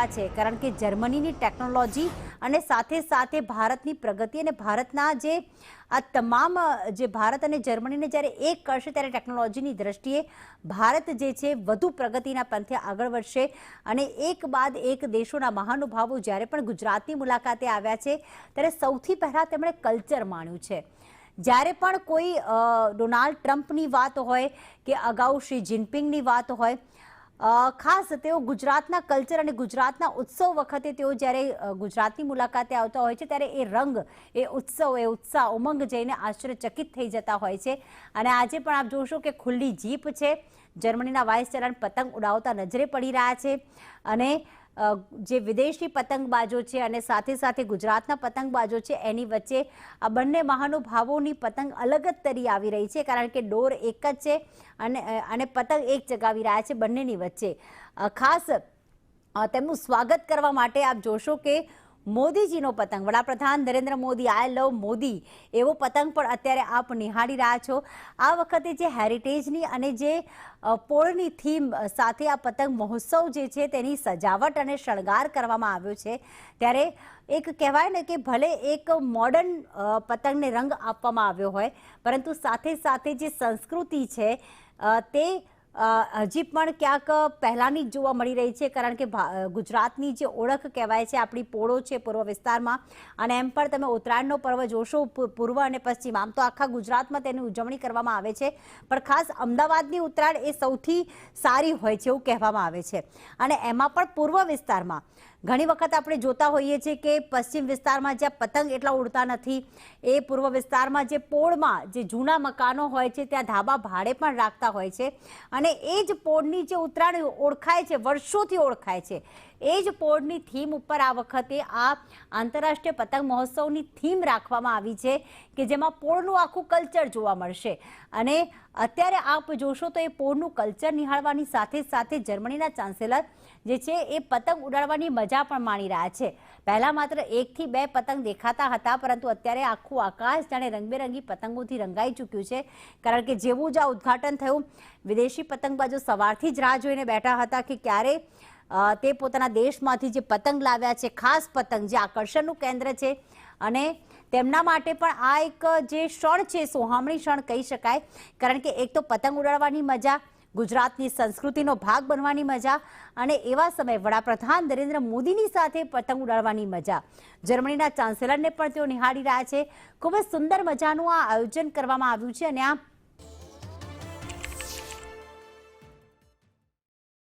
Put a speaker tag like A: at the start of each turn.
A: રહ્યા છે, કારણ કે જર્મનીની ટેકનોલોજી અને સાથે સાથે ભારતની પ્રગતિ અને ભારતના જે આ તમામ જે ભારત અને જર્મનીને જ્યારે એક કરશે ત્યારે ટેકનોલોજીની દ્રષ્ટિએ ભારત જે છે વધુ પ્રગતિના પંથે આગળ વધશે. અને એક બાદ એક દેશોના મહાનુભાવો જ્યારે પણ ગુજરાતની મુલાકાતે આવ્યા છે ત્યારે સૌથી પહેલાં તેમણે કલ્ચર માણ્યું છે. જ્યારે પણ કોઈ ડોનાલ્ડ ટ્રમ્પની વાત હોય કે અગાઉ શી જિનપિંગની વાત હોય, ખાસ તેઓ ગુજરાતના કલ્ચર અને ગુજરાતના ઉત્સવ વખતે તેઓ જ્યારે ગુજરાતની મુલાકાતે આવતા હોય છે ત્યારે એ રંગ, એ ઉત્સવ, એ ઉત્સાહ, ઉમંગ જઈને આશ્ચર્યચકિત થઈ જતા હોય છે. અને આજે પણ આપ જોશો કે ખુલ્લી જીપ છે, જર્મનીના વાઇસ ચાન્સેલર પતંગ ઉડાવતા નજરે પડી રહ્યા છે. અને જે વિદેશી પતંગબાજો છે અને સાથે સાથે ગુજરાતના પતંગબાજો છે એની વચ્ચે આ બંને મહાનુભાવોની પતંગ અલગ જ તરી આવી રહી છે, કારણ કે દોર એક જ છે અને પતંગ એક ચગાવી રહ્યા છે બંનેની વચ્ચે. ખાસ તેમનું સ્વાગત કરવા માટે આપ જોશો કે મોદીજીનો પતંગ, વડાપ્રધાન નરેન્દ્ર મોદી, આઈ લવ મોદી એવો પતંગ પણ અત્યારે આપ નિહાળી રહ્યા છો. આ વખતે જે હેરિટેજની અને જે પોળની થીમ સાથે આ પતંગ મહોત્સવ જે છે તેની સજાવટ અને શણગાર કરવામાં આવ્યો છે, ત્યારે એક કહેવાય ને કે ભલે એક મોડર્ન પતંગને રંગ આપવામાં આવ્યો હોય, પરંતુ સાથે સાથે જે સંસ્કૃતિ છે તે હજી પણ ક્યાંક પહેલાંની જ જોવા મળી રહી છે, કારણ કે ગુજરાતની જે ઓળખ કહેવાય છે આપણી પોળો છે પૂર્વ વિસ્તારમાં. અને એમ પણ તમે ઉત્તરાયણનો પર્વ જોશો પૂર્વ અને પશ્ચિમ, આમ તો આખા ગુજરાતમાં તેની ઉજવણી કરવામાં આવે છે, પણ ખાસ અમદાવાદની ઉત્તરાયણ એ સૌથી સારી હોય છે એવું કહેવામાં આવે છે. અને એમાં પણ પૂર્વ વિસ્તારમાં ઘણી વખત આપણે જોતા હોઈએ છીએ કે પશ્ચિમ વિસ્તારમાં જ્યાં પતંગ એટલા ઉડતા નથી, એ પૂર્વ વિસ્તારમાં જે પોળમાં જે જૂના મકાનો હોય છે ત્યાં ધાબા ભાડે પણ રાખતા હોય છે. અને એ જ પોળની જે ઉત્તરાયણ ઓળખાય છે, વર્ષોથી ઓળખાય છે, એ જ પોળની થીમ ઉપર આ વખતે આ આંતરરાષ્ટ્રીય પતંગ મહોત્સવની થીમ રાખવામાં આવી છે કે જેમાં પોળનું આખું કલ્ચર જોવા મળશે. અને અત્યારે આપ જોશો તો એ પોળનું કલ્ચર નિહાળવાની સાથે સાથે જર્મનીના ચાન્સેલર જે છે એ પતંગ ઉડાડવાની મજા પણ માણી રહ્યા છે. પહેલાં માત્ર 1 થી 2 પતંગ દેખાતા હતા, પરંતુ અત્યારે આખું આકાશ જાણે રંગબેરંગી પતંગોથી રંગાઈ ચૂક્યું છે, કારણ કે જેવું જ આ ઉદ્ઘાટન થયું, વિદેશી પતંગબાજો સવારથી જ રાહ જોઈને બેઠા હતા કે ક્યારે તે પોતાના દેશમાંથી જે પતંગ લાવ્યા છે, ખાસ પતંગ જે આકર્ષણનું કેન્દ્ર છે, અને તેમના માટે પણ આ એક જે ક્ષણ છે, સોહામણી ક્ષણ કહી શકાય, કારણ કે એક તો પતંગ ઉડાડવાની મજા, ગુજરાતની સંસ્કૃતિનો ભાગ બનવાની મજા, અને એવા સમયે વડાપ્રધાન નરેન્દ્ર મોદીની સાથે પતંગ ઉડાડવાની મજા. જર્મનીના ચાન્સેલરને પણ તેઓ નિહાળી રહ્યા છે. ખૂબ જ સુંદર મજાનું આ આયોજન કરવામાં આવ્યું છે. અને આ